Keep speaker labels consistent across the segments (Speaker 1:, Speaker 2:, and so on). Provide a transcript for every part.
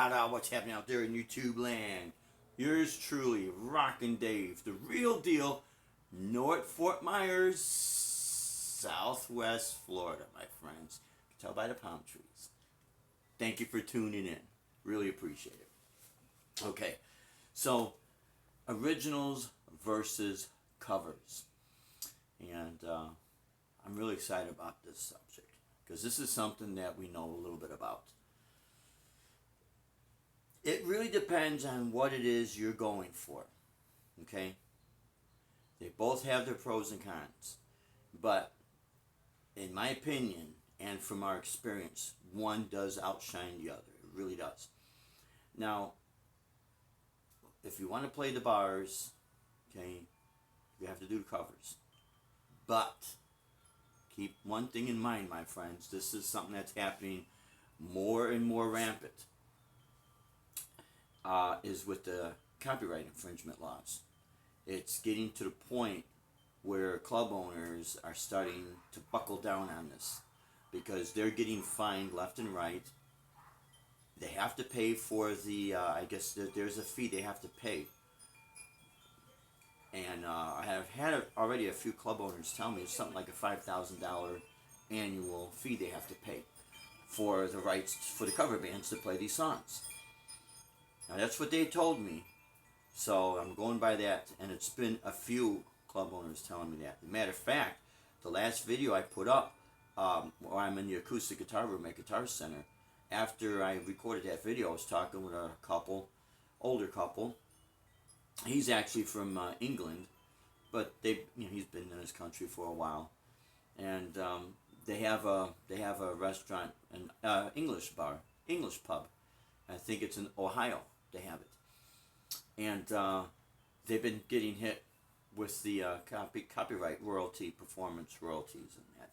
Speaker 1: Tada, what's happening out there in YouTube land? Yours truly, Rockin' Dave, the real deal, North Fort Myers, Southwest Florida, my friends. You can tell by the palm trees. Thank you for tuning in. Really appreciate it. Okay, so originals versus covers. And I'm really excited about this subject because this is something that we know a little bit about. It really depends on what it is you're going for. Okay? They both have their pros and cons. But in my opinion, and from our experience, one does outshine the other. It really does. Now, if you want to play the bars, okay, you have to do the covers. But keep one thing in mind, my friends. This is something that's happening more and more rampant. Is with the copyright infringement laws. It's getting to the point where club owners are starting to buckle down on this because they're getting fined left and right. They have to pay for the, I guess there's a fee they have to pay. And I have had already a few club owners tell me it's something like a $5,000 annual fee they have to pay for the rights for the cover bands to play these songs. Now that's what they told me, so I'm going by that, and it's been a few club owners telling me that. As a matter of fact, the last video I put up, where I'm in the acoustic guitar room at Guitar Center, after I recorded that video, I was talking with a couple, older couple. He's actually from England, but he's been in this country for a while, and they have a restaurant, an English bar, English pub. I think it's in Ohio. They have it, and they've been getting hit with the copyright royalty, performance royalties, and that.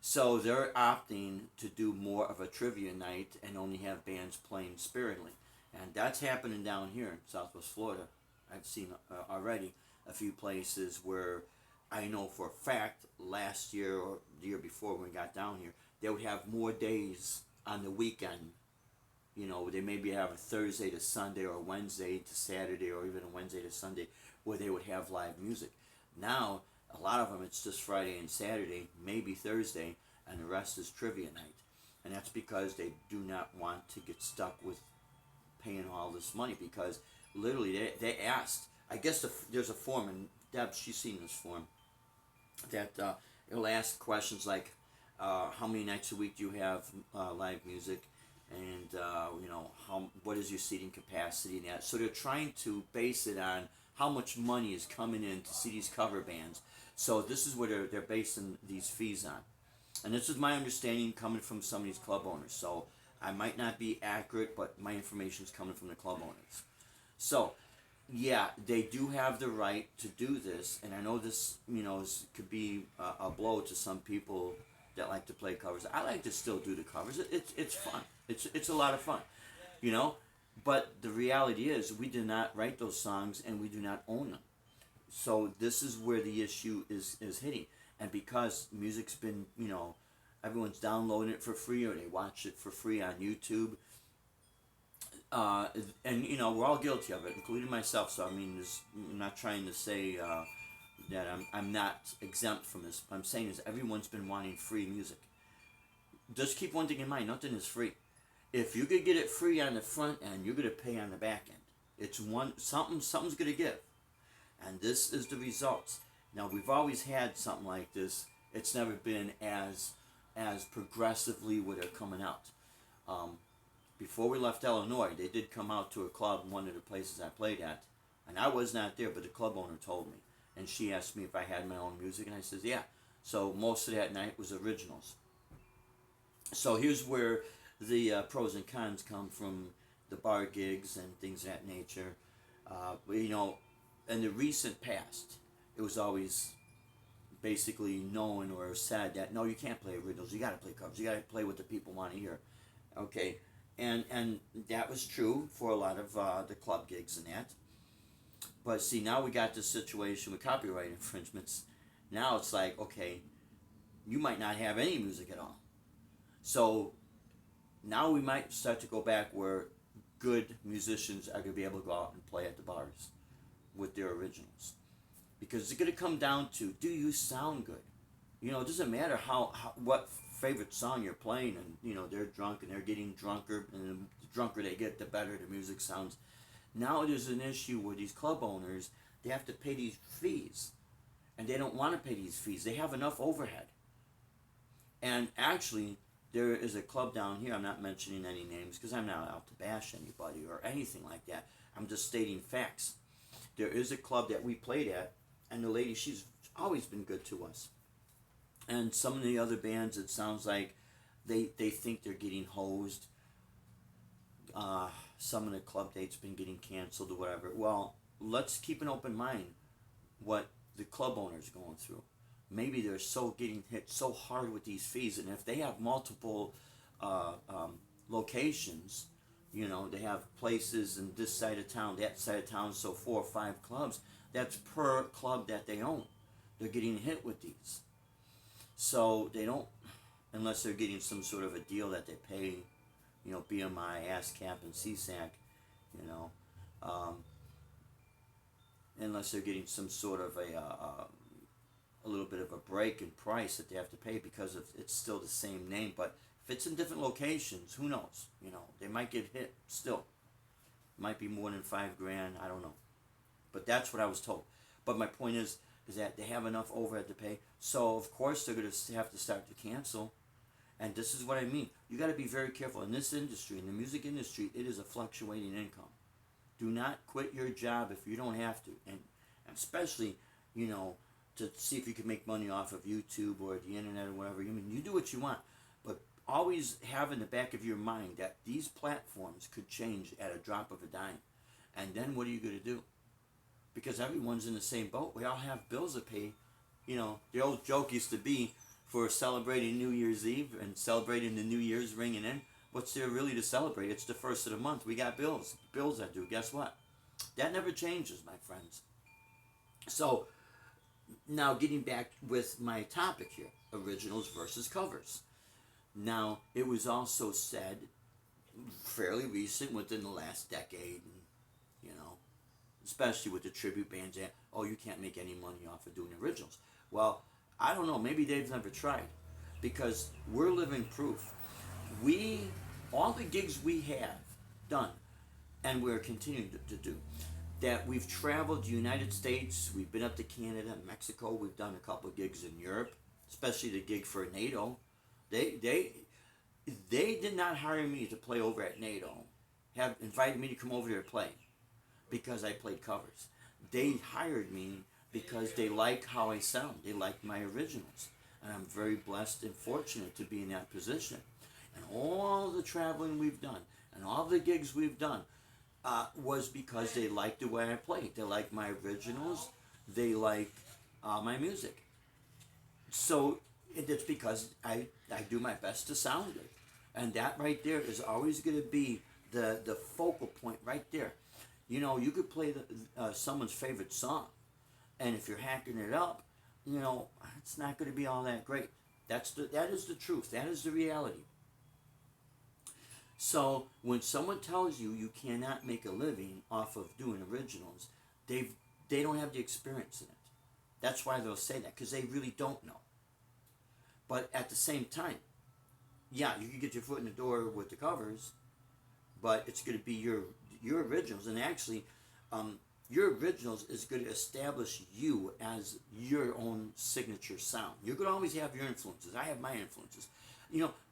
Speaker 1: So they're opting to do more of a trivia night and only have bands playing sparingly, and that's happening down here in Southwest Florida. I've seen already a few places where I know for a fact last year or the year before when we got down here, they would have more days on the weekend. You know, they maybe have a Thursday to Sunday or a Wednesday to Saturday or even a Wednesday to Sunday where they would have live music. Now, a lot of them, it's just Friday and Saturday, maybe Thursday, and the rest is trivia night. And that's because they do not want to get stuck with paying all this money because literally they asked, I guess there's a form, and Deb, she's seen this form, that it'll ask questions like, how many nights a week do you have live music? And what is your seating capacity and that. So they're trying to base it on how much money is coming in to see these cover bands. So this is what they're basing these fees on. And this is my understanding coming from some of these club owners. So I might not be accurate, but my information is coming from the club owners. So yeah, they do have the right to do this, and I know this, could be a blow to some people that like to play covers. I like to still do the covers. It's fun. It's a lot of fun, But the reality is, we did not write those songs, and we do not own them. So this is where the issue is hitting, and because music's been, everyone's downloading it for free or they watch it for free on YouTube. And we're all guilty of it, including myself. So I'm not trying to say that I'm not exempt from this. What I'm saying is everyone's been wanting free music. Just keep one thing in mind: nothing is free. If you could get it free on the front end, you're gonna pay on the back end. It's something's gonna give, and this is the results. Now we've always had something like this. It's never been as progressively where they're coming out. Before we left Illinois, they did come out to a club, one of the places I played at, and I was not there, but the club owner told me, and she asked me if I had my own music, and I said, yeah. So most of that night was originals. So here's where the pros and cons come from the bar gigs and things of that nature. In the recent past, it was always basically known or said that, no, you can't play originals, you got to play covers, you got to play what the people want to hear. Okay. And that was true for a lot of the club gigs and that. But see, now we got this situation with copyright infringements. Now it's like, okay, you might not have any music at all. So now we might start to go back where good musicians are going to be able to go out and play at the bars with their originals. Because it's going to come down to, do you sound good? It doesn't matter what favorite song you're playing, and they're drunk and they're getting drunker, and the drunker they get, the better the music sounds. Now there's an issue with these club owners. They have to pay these fees, and they don't want to pay these fees. They have enough overhead. And actually, there is a club down here, I'm not mentioning any names because I'm not out to bash anybody or anything like that. I'm just stating facts. There is a club that we played at, and the lady, she's always been good to us. And some of the other bands, it sounds like they think they're getting hosed. Some of the club dates been getting canceled or whatever. Well, let's keep an open mind what the club owner's going through. Maybe they're getting hit so hard with these fees, and if they have multiple locations, they have places in this side of town, that side of town, so 4 or 5 clubs. That's per club that they own. They're getting hit with these. So they don't, unless they're getting some sort of a deal that they pay, BMI, ASCAP, and CSAC, unless they're getting some sort of a little bit of a break in price that they have to pay because it's still the same name. But if it's in different locations, who knows? They might get hit still. It might be more than $5,000, I don't know. But that's what I was told. But my point is that they have enough overhead to pay. So, of course, they're going to have to start to cancel. And this is what I mean. You got to be very careful. In this industry, in the music industry, it is a fluctuating income. Do not quit your job if you don't have to. And especially, to see if you can make money off of YouTube or the internet or whatever. You do what you want. But always have in the back of your mind that these platforms could change at a drop of a dime. And then what are you going to do? Because everyone's in the same boat. We all have bills to pay. The old joke used to be for celebrating New Year's Eve and celebrating the New Year's ringing in. What's there really to celebrate? It's the first of the month. We got bills. Bills that do. Guess what? That never changes, my friends. So, now getting back with my topic here. Originals versus covers. Now, it was also said, fairly recent, within the last decade, especially with the tribute bands, that, you can't make any money off of doing originals. Well, I don't know, maybe they've never tried, because we're living proof. All the gigs we have done, and we're continuing to do, that we've traveled the United States, we've been up to Canada, Mexico, we've done a couple of gigs in Europe, especially the gig for NATO. They did not hire me to play over at NATO, have invited me to come over there to play, because I played covers. They hired me because they like how I sound. They like my originals. And I'm very blessed and fortunate to be in that position. And all the traveling we've done, and all the gigs we've done, was because they like the way I play. They like my originals. They like my music. So it's because I do my best to sound good. And that right there is always going to be the focal point right there. You could play someone's favorite song, and if you're hacking it up, it's not going to be all that great. That is the truth. That is the reality. So when someone tells you you cannot make a living off of doing originals, they don't have the experience in it. That's why they'll say that, because they really don't know. But at the same time, yeah, you can get your foot in the door with the covers, but it's going to be your originals. And actually, your originals is going to establish you as your own signature sound. You're going to always have your influences. I have my influences.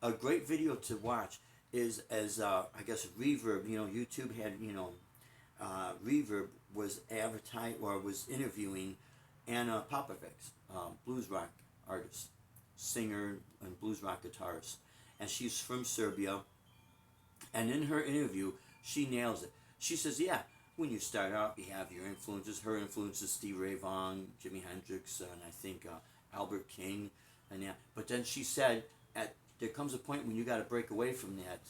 Speaker 1: A great video to watch is I guess Reverb. YouTube had Reverb was advertised or was interviewing Anna Popovic, blues rock artist, singer and blues rock guitarist, and she's from Serbia. And in her interview, she nails it. She says, yeah, when you start out, you have your influences. Her influences, Stevie Ray Vaughan, Jimi Hendrix, and I think Albert King. And yeah. But then she said, there comes a point when you got to break away from that,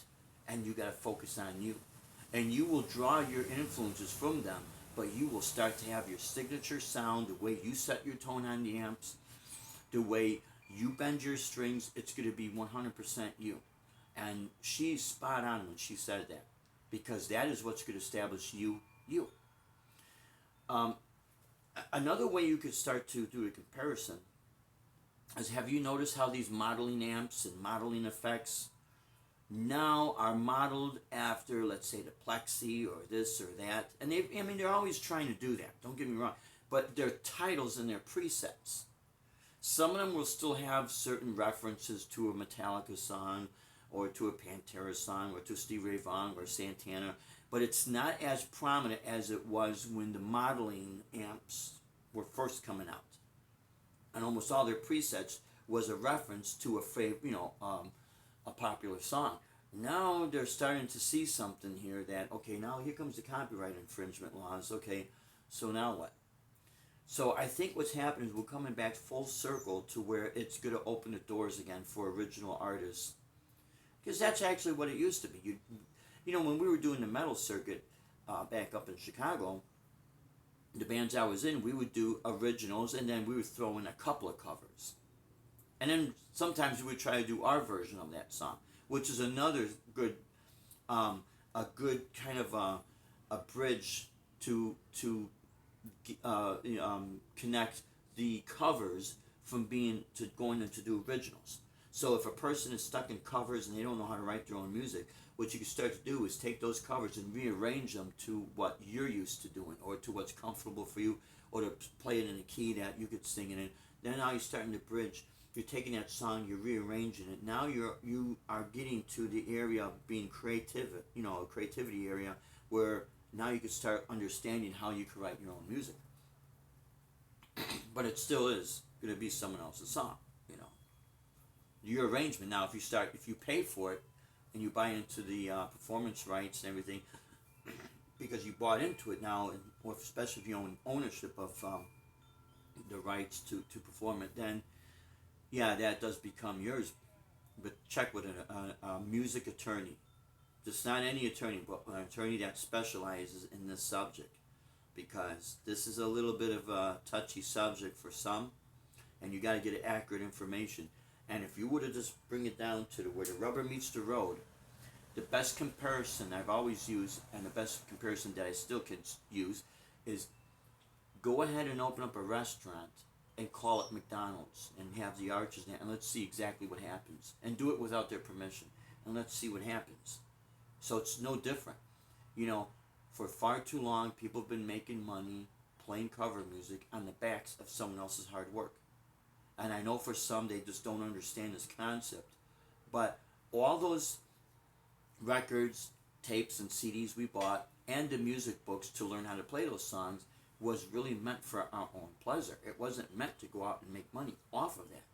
Speaker 1: and you got to focus on you. And you will draw your influences from them, but you will start to have your signature sound, the way you set your tone on the amps, the way you bend your strings. It's going to be 100% you. And she's spot on when she said that. because that is what's going to establish you. Um, Another way you could start to do a comparison is, have you noticed how these modeling amps and modeling effects now are modeled after, let's say, the Plexi or this or that? And they're always trying to do that, don't get me wrong, but their titles and their presets, some of them will still have certain references to a Metallica song or to a Pantera song or to Stevie Ray Vaughan or Santana, but it's not as prominent as it was when the modeling amps were first coming out. And almost all their presets was a reference to a popular song. Now they're starting to see something here that, okay, now here comes the copyright infringement laws. Okay, so now what? So I think what's happening is we're coming back full circle to where it's going to open the doors again for original artists, because that's actually what it used to be. When we were doing the metal circuit back up in Chicago, the bands I was in, we would do originals, and then we would throw in a couple of covers, and then sometimes we would try to do our version of that song, which is another good, a good kind of a bridge to connect the covers from going into do originals. So if a person is stuck in covers and they don't know how to write their own music, what you can start to do is take those covers and rearrange them to what you're used to doing, or to what's comfortable for you, or to play it in a key that you could sing it in. Then now you're starting to bridge. You're taking that song, you're rearranging it. Now you are getting to the area of being creative, a creativity area where now you can start understanding how you can write your own music. But it still is going to be someone else's song, Your arrangement now, if you pay for it and you buy into the performance rights and everything, because you bought into it now, or especially if you own ownership of the rights to perform it, then yeah, that does become yours. But check with a music attorney. Just not any attorney, but an attorney that specializes in this subject, because this is a little bit of a touchy subject for some, and you got to get accurate information. And if you were to just bring it down to where the rubber meets the road, the best comparison I've always used, and the best comparison that I still can use, is go ahead and open up a restaurant and call it McDonald's and have the arches there, and let's see exactly what happens. And do it without their permission, and let's see what happens. So it's no different. For far too long, people have been making money playing cover music on the backs of someone else's hard work. And I know for some, they just don't understand this concept. But all those records, tapes, and CDs we bought, and the music books to learn how to play those songs, was really meant for our own pleasure. It wasn't meant to go out and make money off of that.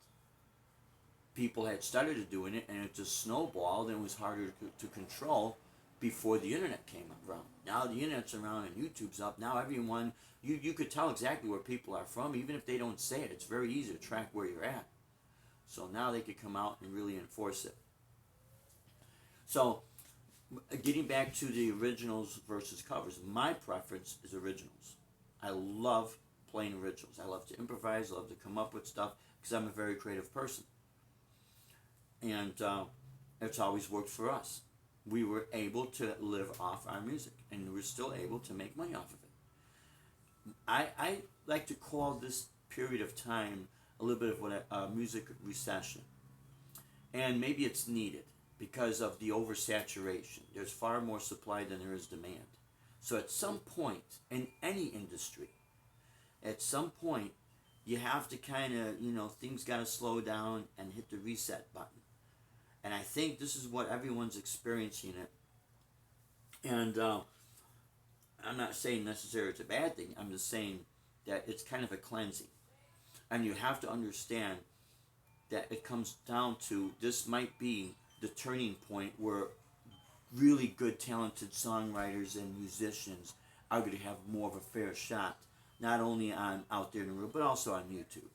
Speaker 1: People had started doing it, and it just snowballed, and it was harder to control before the internet came around. Now the internet's around and YouTube's up. Now everyone, you could tell exactly where people are from, even if they don't say it. It's very easy to track where you're at. So now they could come out and really enforce it. So getting back to the originals versus covers, my preference is originals. I love playing originals. I love to improvise. I love to come up with stuff because I'm a very creative person. And it's always worked for us. We were able to live off our music, and we're still able to make money off of it. I like to call this period of time a little bit of a music recession. And maybe it's needed because of the oversaturation. There's far more supply than there is demand. So at some point in any industry, at some point, you have to kind of, things got to slow down and hit the reset button. And I think this is what everyone's experiencing it. And I'm not saying necessarily it's a bad thing. I'm just saying that it's kind of a cleansing. And you have to understand that it comes down to, this might be the turning point where really good, talented songwriters and musicians are going to have more of a fair shot, not only on out there in the world, but also on YouTube,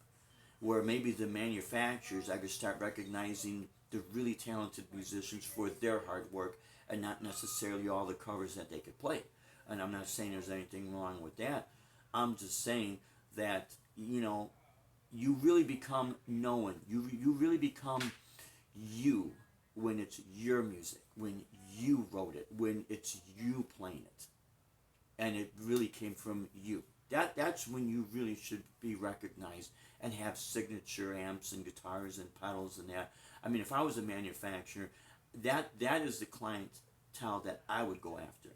Speaker 1: where maybe the manufacturers are going to start recognizing the really talented musicians for their hard work, and not necessarily all the covers that they could play. And I'm not saying there's anything wrong with that. I'm just saying that, you really become known. You really become you when it's your music, when you wrote it, when it's you playing it, and it really came from you. That's when you really should be recognized and have signature amps and guitars and pedals and that. I mean, if I was a manufacturer, that is the clientele that I would go after.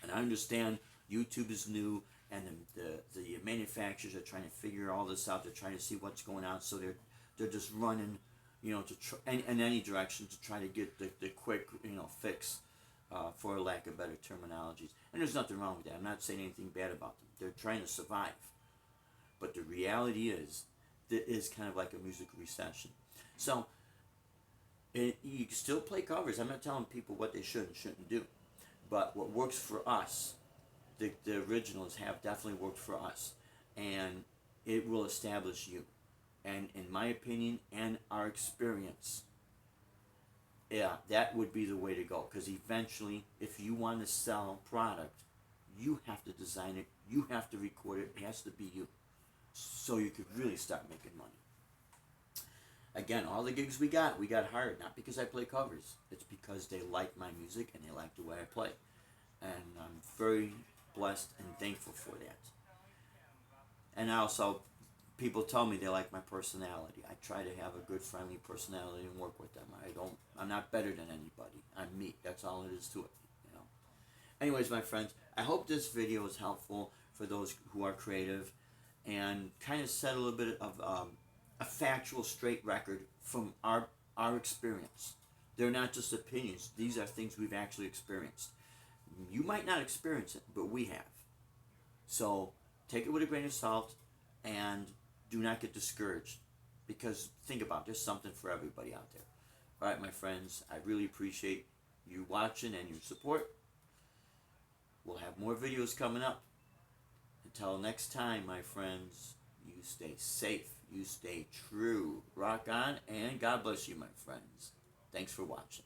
Speaker 1: And I understand YouTube is new, and the manufacturers are trying to figure all this out. They're trying to see what's going on, so they're just running, to in any direction to try to get the quick, fix, for lack of better terminologies. And there's nothing wrong with that. I'm not saying anything bad about them. They're trying to survive. But the reality is, that is kind of like a music recession. So you can still play covers. I'm not telling people what they should and shouldn't do. But what works for us, the originals have definitely worked for us. And it will establish you. And in my opinion and our experience, yeah, that would be the way to go. Because eventually, if you want to sell product, you have to design it, you have to record it, it has to be you. So you could really start making money. Again, all the gigs we got hired not because I play covers. It's because they like my music and they like the way I play. And I'm very blessed and thankful for that. And also, people tell me they like my personality. I try to have a good, friendly personality and work with them. I'm not better than anybody. I'm me. That's all it is to it. Anyways, my friends, I hope this video is helpful for those who are creative and kind of set a little bit of a factual, straight record from our experience. They're not just opinions. These are things we've actually experienced. You might not experience it, but we have. So take it with a grain of salt and do not get discouraged, because think about it, there's something for everybody out there. All right, my friends, I really appreciate you watching and your support. We'll have more videos coming up. Until next time, my friends, you stay safe, you stay true. Rock on, and God bless you, my friends. Thanks for watching.